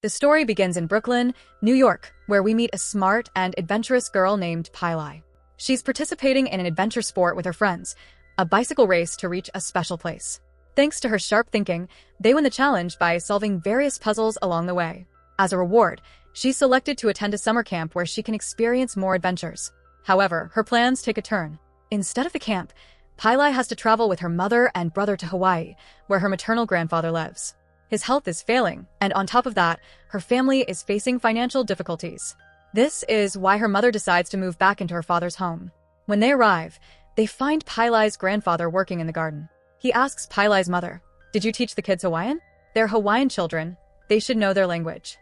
The story begins in Brooklyn, New York, where we meet a smart and adventurous girl named Pilai. She's participating in an adventure sport with her friends, a bicycle race to reach a special place. Thanks to her sharp thinking, they win the challenge by solving various puzzles along the way. As a reward, she's selected to attend a summer camp where she can experience more adventures. However, her plans take a turn. Instead of the camp, Pilai has to travel with her mother and brother to Hawaii, where her maternal grandfather lives. His health is failing, and on top of that, her family is facing financial difficulties. This is why her mother decides to move back into her father's home. When they arrive, they find Pilai's grandfather working in the garden. He asks Pilai's mother, "Did you teach the kids Hawaiian?" They're Hawaiian children. They should know their language.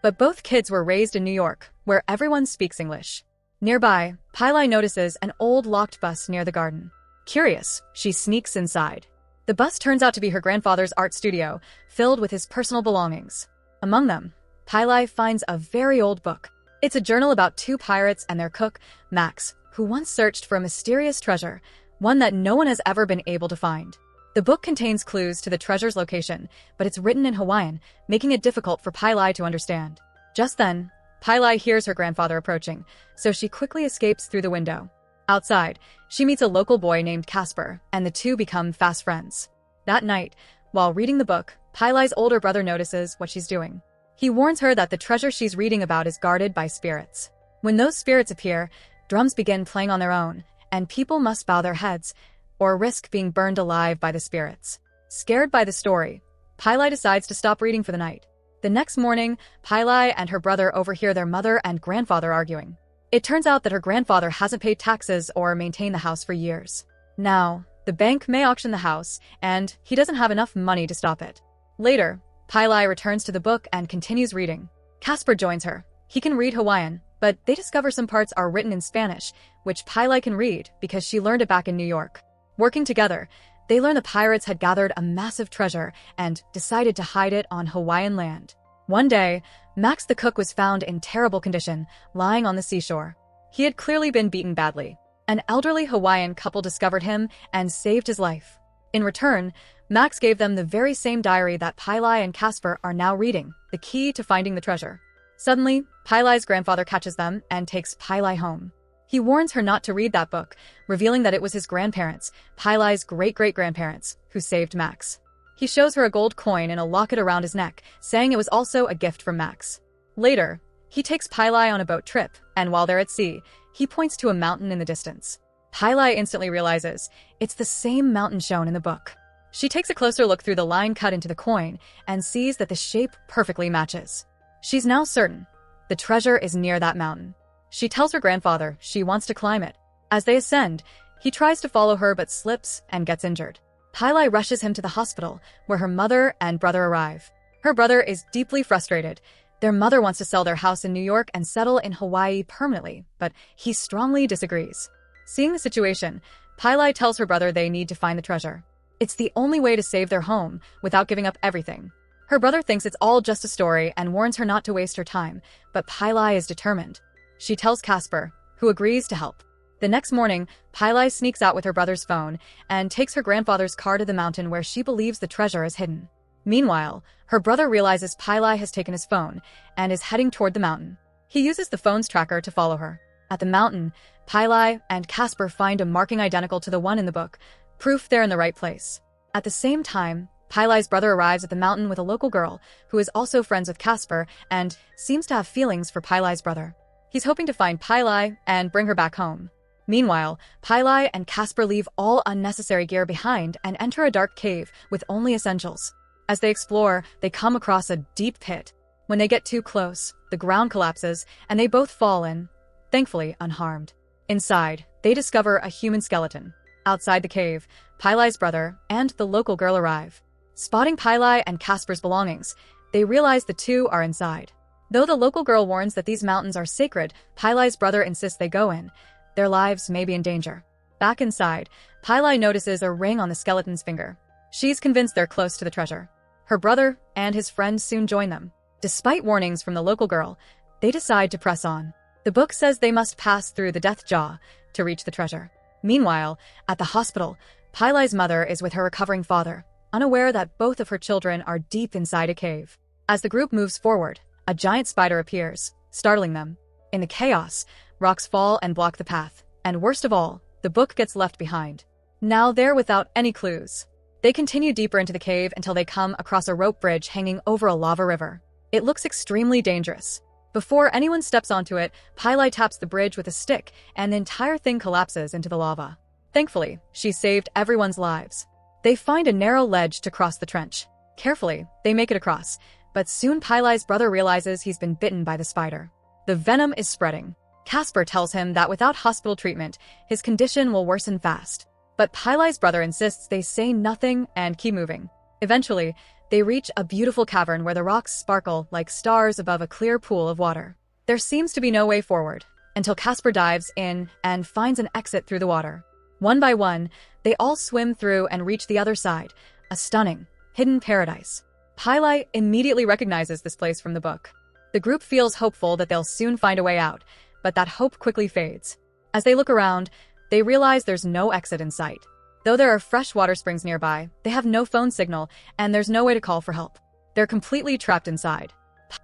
But both kids were raised in New York, where everyone speaks English. Nearby, Pilai notices an old locked bus near the garden. Curious, she sneaks inside. The bus turns out to be her grandfather's art studio, filled with his personal belongings. Among them, Pilai finds a very old book. It's a journal about two pirates and their cook, Max, who once searched for a mysterious treasure, one that no one has ever been able to find. The book contains clues to the treasure's location, but it's written in Hawaiian, making it difficult for Pilai to understand. Just then, Pilai hears her grandfather approaching, so she quickly escapes through the window. Outside, she meets a local boy named Casper, and the two become fast friends. That night, while reading the book, Pilai's older brother notices what she's doing. He warns her that the treasure she's reading about is guarded by spirits. When those spirits appear, drums begin playing on their own, and people must bow their heads, or risk being burned alive by the spirits. Scared by the story, Pilai decides to stop reading for the night. The next morning, Pilai and her brother overhear their mother and grandfather arguing. It turns out that her grandfather hasn't paid taxes or maintained the house for years. Now, the bank may auction the house, and he doesn't have enough money to stop it. Later, Pilai returns to the book and continues reading. Casper joins her. He can read Hawaiian, but they discover some parts are written in Spanish, which Pilai can read because she learned it back in New York. Working together, they learn the pirates had gathered a massive treasure and decided to hide it on Hawaiian land. One day, Max the cook was found in terrible condition, lying on the seashore. He had clearly been beaten badly. An elderly Hawaiian couple discovered him and saved his life. In return, Max gave them the very same diary that Pilai and Casper are now reading, the key to finding the treasure. Suddenly, Pilai's grandfather catches them and takes Pilai home. He warns her not to read that book, revealing that it was his grandparents, Pilai's great-great-grandparents, who saved Max. He shows her a gold coin in a locket around his neck, saying it was also a gift from Max. Later, he takes Pilai on a boat trip, and while they're at sea, he points to a mountain in the distance. Pilai instantly realizes it's the same mountain shown in the book. She takes a closer look through the line cut into the coin and sees that the shape perfectly matches. She's now certain the treasure is near that mountain. She tells her grandfather she wants to climb it. As they ascend, he tries to follow her but slips and gets injured. Pilai rushes him to the hospital, where her mother and brother arrive. Her brother is deeply frustrated. Their mother wants to sell their house in New York and settle in Hawaii permanently, but he strongly disagrees. Seeing the situation, Pilai tells her brother they need to find the treasure. It's the only way to save their home without giving up everything. Her brother thinks it's all just a story and warns her not to waste her time, but Pilai is determined. She tells Casper, who agrees to help. The next morning, Pilai sneaks out with her brother's phone and takes her grandfather's car to the mountain where she believes the treasure is hidden. Meanwhile, her brother realizes Pilai has taken his phone and is heading toward the mountain. He uses the phone's tracker to follow her. At the mountain, Pilai and Casper find a marking identical to the one in the book, proof they're in the right place. At the same time, Pilai's brother arrives at the mountain with a local girl who is also friends with Casper and seems to have feelings for Pilai's brother. He's hoping to find Pilai and bring her back home. Meanwhile, Pilai and Casper leave all unnecessary gear behind and enter a dark cave with only essentials. As they explore, they come across a deep pit. When they get too close, the ground collapses and they both fall in, thankfully unharmed. Inside, they discover a human skeleton. Outside the cave, Pilai's brother and the local girl arrive. Spotting Pilai and Casper's belongings, they realize the two are inside. Though the local girl warns that these mountains are sacred, Pilai's brother insists they go in. Their lives may be in danger. Back inside, Pilai notices a ring on the skeleton's finger. She's convinced they're close to the treasure. Her brother and his friends soon join them. Despite warnings from the local girl, they decide to press on. The book says they must pass through the Death Jaw to reach the treasure. Meanwhile, at the hospital, Pilai's mother is with her recovering father, unaware that both of her children are deep inside a cave. As the group moves forward, a giant spider appears, startling them. In the chaos, rocks fall and block the path, and worst of all, the book gets left behind. Now they're without any clues. They continue deeper into the cave until they come across a rope bridge hanging over a lava river. It looks extremely dangerous. Before anyone steps onto it, Pili taps the bridge with a stick, and the entire thing collapses into the lava. Thankfully, she saved everyone's lives. They find a narrow ledge to cross the trench. Carefully, they make it across, but soon Pili's brother realizes he's been bitten by the spider. The venom is spreading. Casper tells him that without hospital treatment, his condition will worsen fast. But Pili's brother insists they say nothing and keep moving. Eventually, they reach a beautiful cavern where the rocks sparkle like stars above a clear pool of water. There seems to be no way forward, until Casper dives in and finds an exit through the water. One by one, they all swim through and reach the other side, a stunning, hidden paradise. Pili immediately recognizes this place from the book. The group feels hopeful that they'll soon find a way out, but that hope quickly fades. As they look around, they realize there's no exit in sight. Though there are fresh water springs nearby, they have no phone signal, and there's no way to call for help. They're completely trapped inside.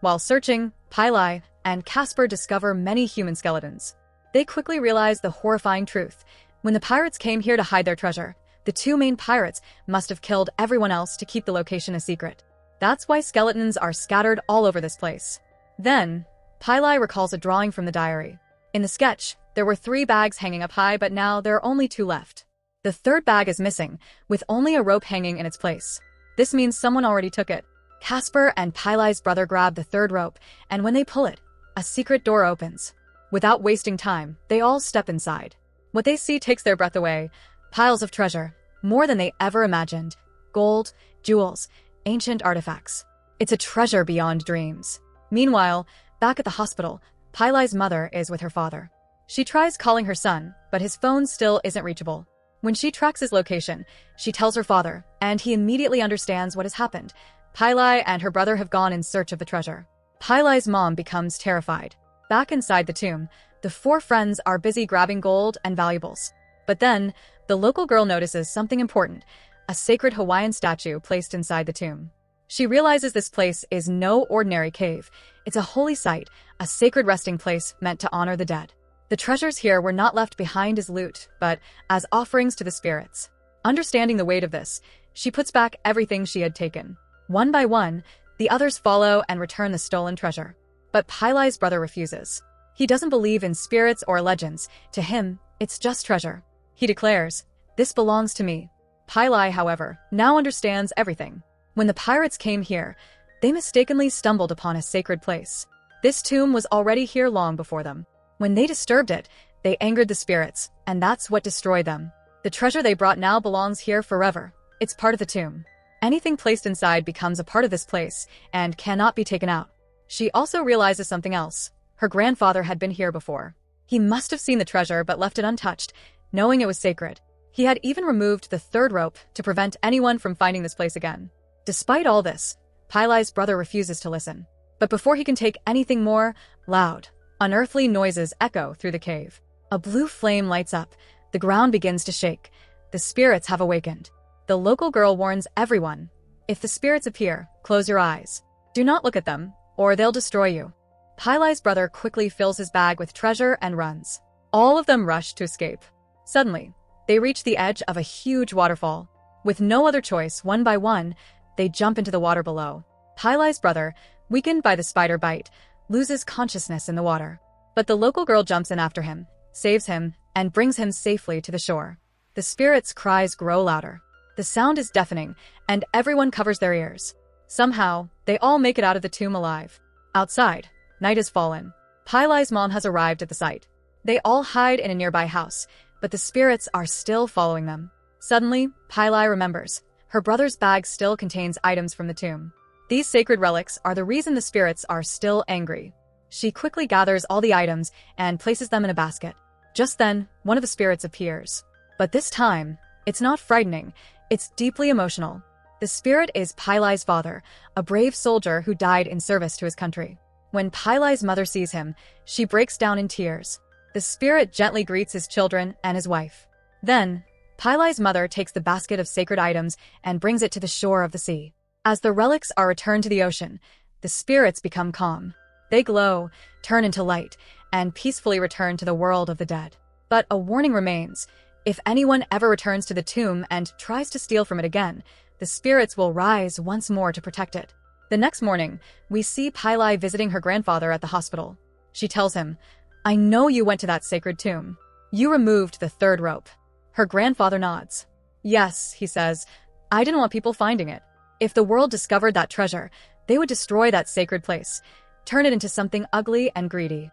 While searching, Pili and Casper discover many human skeletons. They quickly realize the horrifying truth. When the pirates came here to hide their treasure, the two main pirates must have killed everyone else to keep the location a secret. That's why skeletons are scattered all over this place. Then, Pili recalls a drawing from the diary. In the sketch, there were 3 bags hanging up high, but now there are only 2 left. The third bag is missing, with only a rope hanging in its place. This means someone already took it. Casper and Pili's brother grab the third rope, and when they pull it, a secret door opens. Without wasting time, they all step inside. What they see takes their breath away. Piles of treasure, more than they ever imagined. Gold, jewels, ancient artifacts. It's a treasure beyond dreams. Meanwhile, back at the hospital, Pili's mother is with her father. She tries calling her son, but his phone still isn't reachable. When she tracks his location, she tells her father, and he immediately understands what has happened. Pili and her brother have gone in search of the treasure. Pili's mom becomes terrified. Back inside the tomb, the 4 friends are busy grabbing gold and valuables. But then, the local girl notices something important, a sacred Hawaiian statue placed inside the tomb. She realizes this place is no ordinary cave. It's a holy site, a sacred resting place meant to honor the dead. The treasures here were not left behind as loot, but as offerings to the spirits. Understanding the weight of this, she puts back everything she had taken. One by one, the others follow and return the stolen treasure. But Pili's brother refuses. He doesn't believe in spirits or legends. To him, it's just treasure. He declares, "This belongs to me." Pili, however, now understands everything. When the pirates came here, they mistakenly stumbled upon a sacred place. This tomb was already here long before them. When they disturbed it, they angered the spirits, and that's what destroyed them. The treasure they brought now belongs here forever. It's part of the tomb. Anything placed inside becomes a part of this place and cannot be taken out. She also realizes something else. Her grandfather had been here before. He must have seen the treasure but left it untouched, knowing it was sacred. He had even removed the third rope to prevent anyone from finding this place again. Despite all this, Pili's brother refuses to listen. But before he can take anything more, loud, unearthly noises echo through the cave. A blue flame lights up. The ground begins to shake. The spirits have awakened. The local girl warns everyone. If the spirits appear, close your eyes. Do not look at them, or they'll destroy you. Pili's brother quickly fills his bag with treasure and runs. All of them rush to escape. Suddenly, they reach the edge of a huge waterfall. With no other choice, one by one, they jump into the water below. Pili's brother, weakened by the spider bite, loses consciousness in the water. But the local girl jumps in after him, saves him, and brings him safely to the shore. The spirits' cries grow louder. The sound is deafening, and everyone covers their ears. Somehow, they all make it out of the tomb alive. Outside, night has fallen. Pili's mom has arrived at the site. They all hide in a nearby house, but the spirits are still following them. Suddenly, Pili remembers. Her brother's bag still contains items from the tomb. These sacred relics are the reason the spirits are still angry. She quickly gathers all the items and places them in a basket. Just then, one of the spirits appears. But this time, it's not frightening, it's deeply emotional. The spirit is Pili's father, a brave soldier who died in service to his country. When Pili's mother sees him, she breaks down in tears. The spirit gently greets his children and his wife. Then, Pili's mother takes the basket of sacred items and brings it to the shore of the sea. As the relics are returned to the ocean, the spirits become calm. They glow, turn into light, and peacefully return to the world of the dead. But a warning remains. If anyone ever returns to the tomb and tries to steal from it again, the spirits will rise once more to protect it. The next morning, we see Pili visiting her grandfather at the hospital. She tells him, "I know you went to that sacred tomb. You removed the third rope." Her grandfather nods. "Yes," he says, "I didn't want people finding it. If the world discovered that treasure, they would destroy that sacred place, turn it into something ugly and greedy."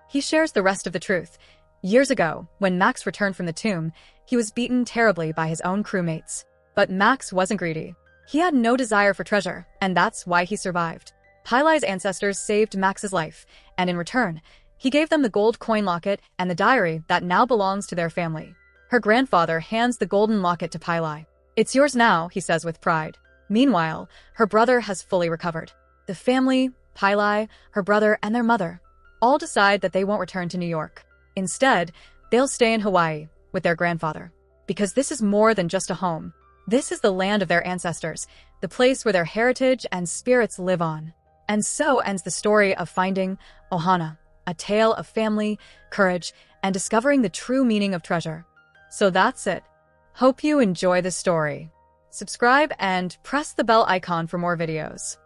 He shares the rest of the truth. Years ago, when Max returned from the tomb, he was beaten terribly by his own crewmates. But Max wasn't greedy. He had no desire for treasure, and that's why he survived. Pili's ancestors saved Max's life, and in return, he gave them the gold coin locket and the diary that now belongs to their family. Her grandfather hands the golden locket to Pili. "It's yours now," he says with pride. Meanwhile, her brother has fully recovered. The family, Pili, her brother, and their mother, all decide that they won't return to New York. Instead, they'll stay in Hawaii with their grandfather. Because this is more than just a home. This is the land of their ancestors, the place where their heritage and spirits live on. And so ends the story of finding Ohana, a tale of family, courage, and discovering the true meaning of treasure. So that's it. Hope you enjoy the story. Subscribe and press the bell icon for more videos.